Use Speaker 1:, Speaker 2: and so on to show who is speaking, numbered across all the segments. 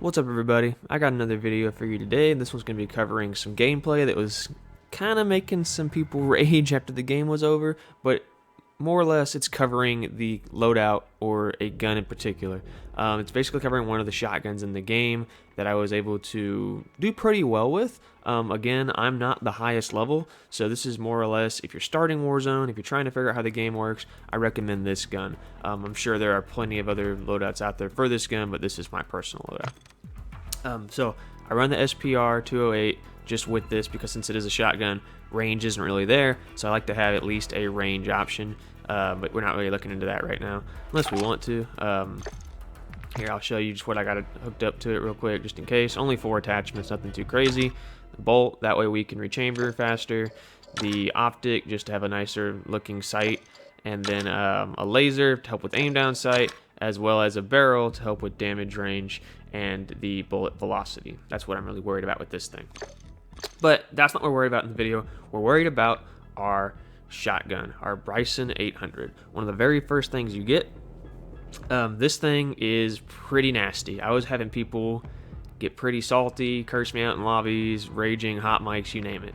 Speaker 1: What's up, everybody? I got another video for you today. This one's going to be covering some gameplay that was kind of making some people rage after the game was over, but more or less it's covering the loadout or a gun in particular. It's basically covering one of the shotguns in the game that I was able to do pretty well with. Again, I'm not the highest level, so this is more or less if you're starting Warzone, if you're trying to figure out how the game works, I recommend this gun. I'm sure there are plenty of other loadouts out there for this gun, but this is my personal loadout. So I run the SPR 208 just with this because since it is a shotgun, range isn't really there, so I like to have at least a range option, but we're not really looking into that right now unless we want to. Here, I'll show you just what I got hooked up to it real quick just in case. Only 4 attachments, nothing too crazy. The bolt, that way we can rechamber faster. The optic, just to have a nicer looking sight, and then a laser to help with aim down sight, as well as a barrel to help with damage range and the bullet velocity. That's what I'm really worried about with this thing. But that's not what we're worried about in the video. We're worried about our shotgun, our Bryson 800. One of the very first things you get. This thing is pretty nasty. I was having people get pretty salty, curse me out in lobbies, raging, hot mics, you name it.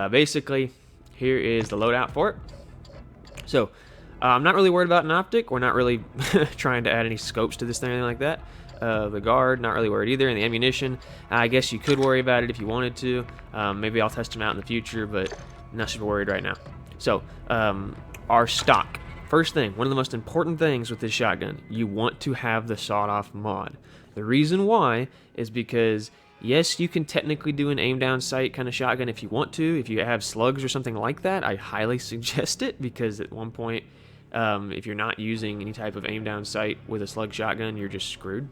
Speaker 1: Basically, here is the loadout for it. So, I'm not really worried about an optic. We're not really trying to add any scopes to this thing or anything like that. The guard, not really worried either. And the ammunition, I guess you could worry about it if you wanted to. Maybe I'll test them out in the future, but not super worried right now. So, our stock. First thing, one of the most important things with this shotgun, you want to have the sawed-off mod. The reason why is because, yes, you can technically do an aim-down sight kind of shotgun if you want to. If you have slugs or something like that, I highly suggest it because at one point, if you're not using any type of aim-down sight with a slug shotgun, you're just screwed.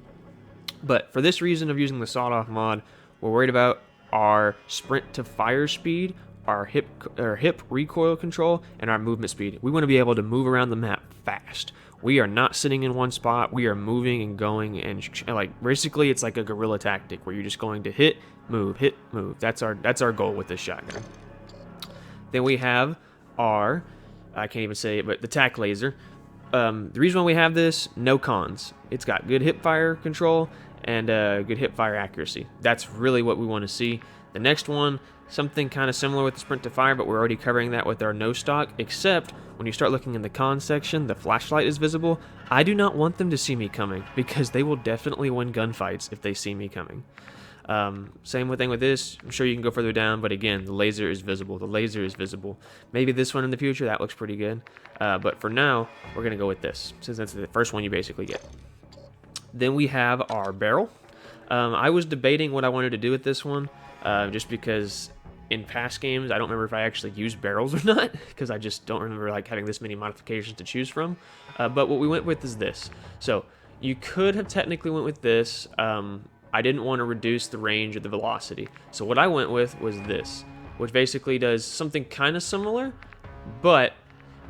Speaker 1: But for this reason of using the sawed-off mod, we're worried about our sprint to fire speed, our hip recoil control, and our movement speed. We want to be able to move around the map fast. We are not sitting in one spot. We are moving and going, and like basically it's like a guerrilla tactic where you're just going to hit, move. That's our goal with this shotgun. Then we have our, I can't even say it, but the tac laser. The reason why we have this, no cons. It's got good hip fire control and good hip fire accuracy. That's really what we want to see. The next one, something kind of similar with the sprint to fire, but we're already covering that with our no stock, except when you start looking in the cons section, the flashlight is visible. I do not want them to see me coming because they will definitely win gunfights if they see me coming. Same thing with this. I'm sure you can go further down, but again, the laser is visible. The laser is visible. Maybe this one in the future, that looks pretty good. But for now, we're going to go with this, since that's the first one you basically get. Then we have our barrel. I was debating what I wanted to do with this one, just because in past games, I don't remember if I actually used barrels or not, because I just don't remember like having this many modifications to choose from. But what we went with is this. So you could have technically went with this. I didn't want to reduce the range or the velocity. So what I went with was this, which basically does something kind of similar, but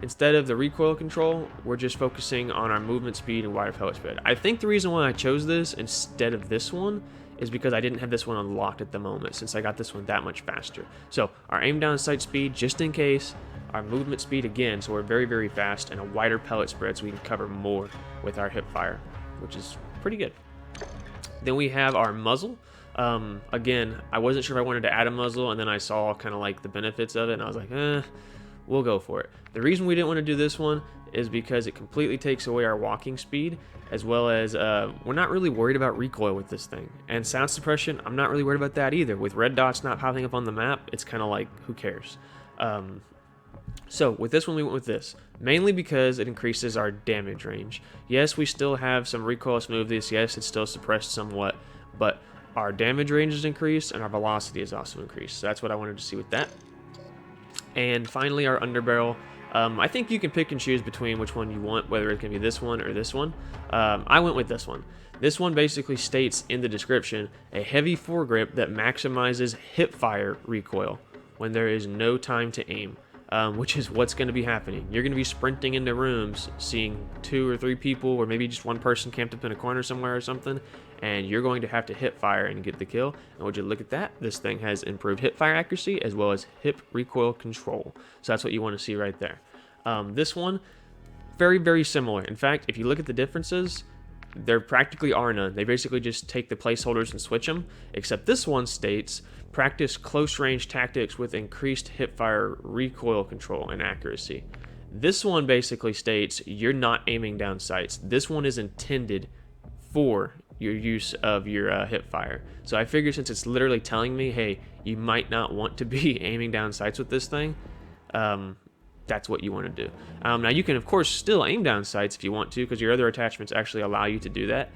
Speaker 1: instead of the recoil control, we're just focusing on our movement speed and wider pellet spread. I think the reason why I chose this instead of this one is because I didn't have this one unlocked at the moment, since I got this one that much faster. So our aim down sight speed, just in case, our movement speed again, so we're very, very fast, and a wider pellet spread so we can cover more with our hip fire, which is pretty good. Then we have our muzzle. Again, I wasn't sure if I wanted to add a muzzle, and then I saw kind of like the benefits of it, and I was like, we'll go for it. The reason we didn't want to do this one is because it completely takes away our walking speed, as well as we're not really worried about recoil with this thing. And sound suppression, I'm not really worried about that either. With red dots not popping up on the map, it's kind of like, who cares? So with this one, we went with this, mainly because it increases our damage range. Yes, we still have some recoil smoothness. Yes, it's still suppressed somewhat, but our damage range is increased and our velocity is also increased. So that's what I wanted to see with that. And finally, our underbarrel. I think you can pick and choose between which one you want, whether it can be this one or this one. I went with this one. This one basically states in the description, a heavy foregrip that maximizes hip fire recoil when there is no time to aim, which is what's going to be happening. You're going to be sprinting into rooms, seeing 2 or 3 people, or maybe just one person camped up in a corner somewhere or something, and you're going to have to hip fire and get the kill. And would you look at that? This thing has improved hip fire accuracy as well as hip recoil control. So that's what you want to see right there. This one, very, very similar. In fact, if you look at the differences, there practically are none. They basically just take the placeholders and switch them, except this one states, practice close-range tactics with increased hipfire recoil control and accuracy. This one basically states you're not aiming down sights. This one is intended for your use of your hipfire. So I figure since it's literally telling me, hey, you might not want to be aiming down sights with this thing, that's what you want to do. Now you can of course still aim down sights if you want to, because your other attachments actually allow you to do that.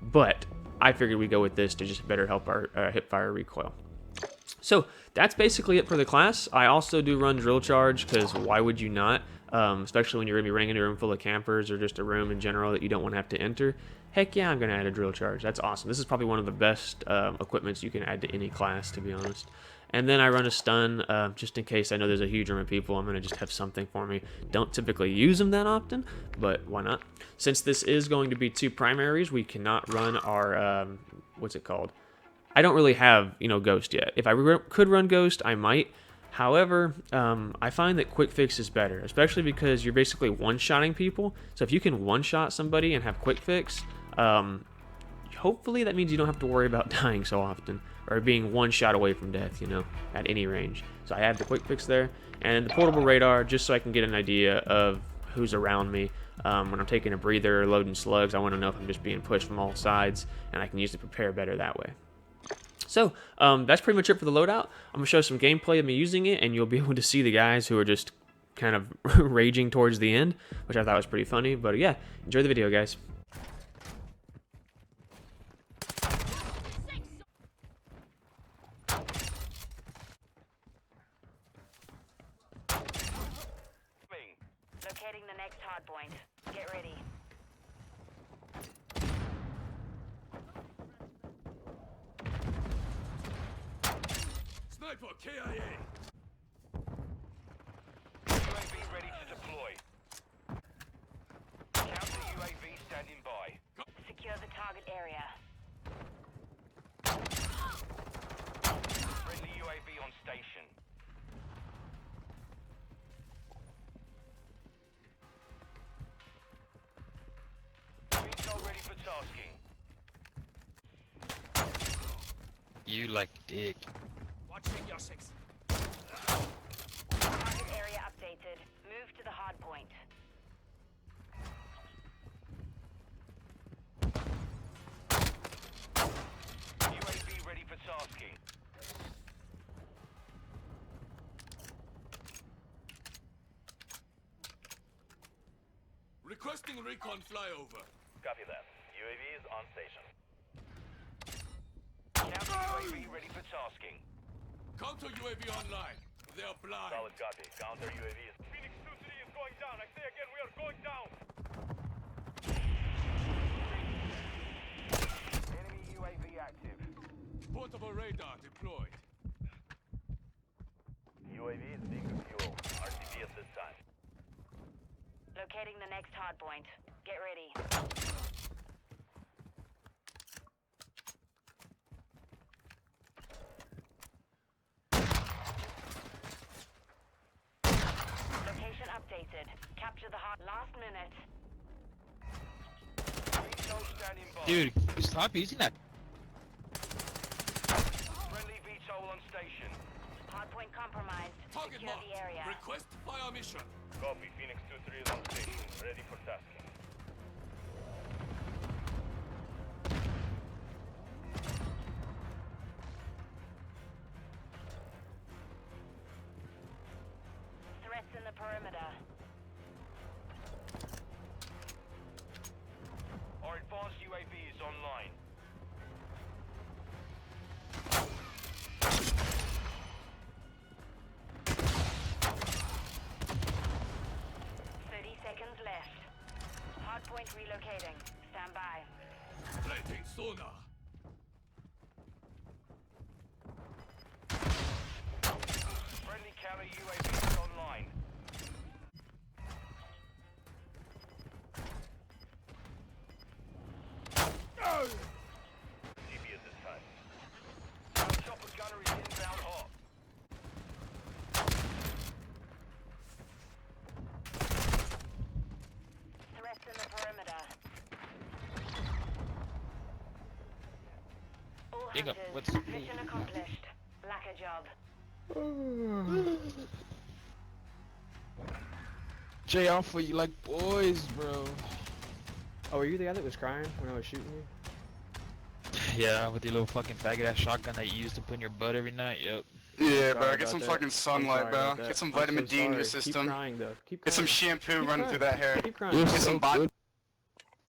Speaker 1: But I figured we'd go with this to just better help our hipfire recoil. So that's basically it for the class. I also do run drill charge, because why would you not? Especially when you're going to be running in a room full of campers, or just a room in general that you don't want to have to enter. Heck yeah, I'm going to add a drill charge. That's awesome. This is probably one of the best equipments you can add to any class, to be honest. And then I run a stun, just in case I know there's a huge room of people. I'm going to just have something for me. Don't typically use them that often, but why not? Since this is going to be 2 primaries, we cannot run our, what's it called? I don't really have, Ghost yet. If I could run Ghost, I might. However, I find that Quick Fix is better, especially because you're basically one-shotting people. So if you can one-shot somebody and have Quick Fix, hopefully that means you don't have to worry about dying so often, or being one shot away from death, at any range. So I add the Quick Fix there, and the portable radar, just so I can get an idea of who's around me. When I'm taking a breather or loading slugs, I want to know if I'm just being pushed from all sides, and I can usually prepare better that way. So that's pretty much it for the loadout. I'm going to show some gameplay of me using it, and you'll be able to see the guys who are just kind of raging towards the end, which I thought was pretty funny. But yeah, enjoy the video, guys.
Speaker 2: Locating the next hardpoint. Get ready.
Speaker 3: Sniper KIA.
Speaker 4: UAV ready to deploy. Counter UAV standing by.
Speaker 2: Secure the target area.
Speaker 4: Friendly UAV on station. Missile ready for tasking.
Speaker 5: You like dick.
Speaker 3: Watching your six.
Speaker 2: Target area updated. Move to the hardpoint.
Speaker 4: UAV ready for tasking.
Speaker 3: Requesting recon flyover.
Speaker 4: Copy that. UAV is on station. Counter UAV ready for tasking.
Speaker 3: Counter UAV online. They are blind.
Speaker 4: Solid copy. Counter UAV is... Phoenix 2-3 is going down. I say again, we are going down. Enemy UAV active.
Speaker 3: Portable radar deployed.
Speaker 4: UAV is being refueled. RTB at this time.
Speaker 2: Locating the next hardpoint. Get ready. Location updated. Capture the hard. Last minute.
Speaker 4: VTOL standing by.
Speaker 5: Dude, stop using that.
Speaker 4: Friendly VTOL on station.
Speaker 2: Hardpoint compromised.
Speaker 3: Target
Speaker 2: Secure
Speaker 3: marked.
Speaker 2: the area.
Speaker 3: Request fire mission.
Speaker 4: Copy. Phoenix 2-3 is on station. Ready for tasking.
Speaker 2: Threats in the perimeter.
Speaker 4: Our advanced UAV is online.
Speaker 2: Seconds left. Hardpoint relocating. Stand by.
Speaker 3: Rating sonar.
Speaker 4: Friendly counter UAV is online. TP at this time. Chopper gunner is inbound hot.
Speaker 2: Threats in the perimeter.
Speaker 5: Big up.
Speaker 2: hunters.
Speaker 5: What's
Speaker 2: Mission accomplished. Lack a job.
Speaker 5: Jay off for you like boys, bro.
Speaker 1: Oh, were you the guy that was crying when I was shooting you?
Speaker 5: Yeah, with your little fucking faggot ass shotgun that you used to put in your butt every night. Yep.
Speaker 6: Yeah,
Speaker 1: Sorry
Speaker 6: bro. Get
Speaker 1: about
Speaker 6: some
Speaker 1: that.
Speaker 6: fucking
Speaker 1: I'm
Speaker 6: sunlight,
Speaker 1: sorry
Speaker 6: bro.
Speaker 1: about that.
Speaker 6: Get some
Speaker 1: I'm
Speaker 6: vitamin
Speaker 1: so
Speaker 6: D in your
Speaker 1: sorry.
Speaker 6: system.
Speaker 1: Keep crying though. Keep
Speaker 6: Get some
Speaker 1: crying.
Speaker 6: shampoo
Speaker 1: Keep
Speaker 6: running
Speaker 1: crying.
Speaker 6: through that hair.
Speaker 1: Keep crying.
Speaker 5: You're
Speaker 6: Get
Speaker 5: so
Speaker 6: some body.
Speaker 5: good.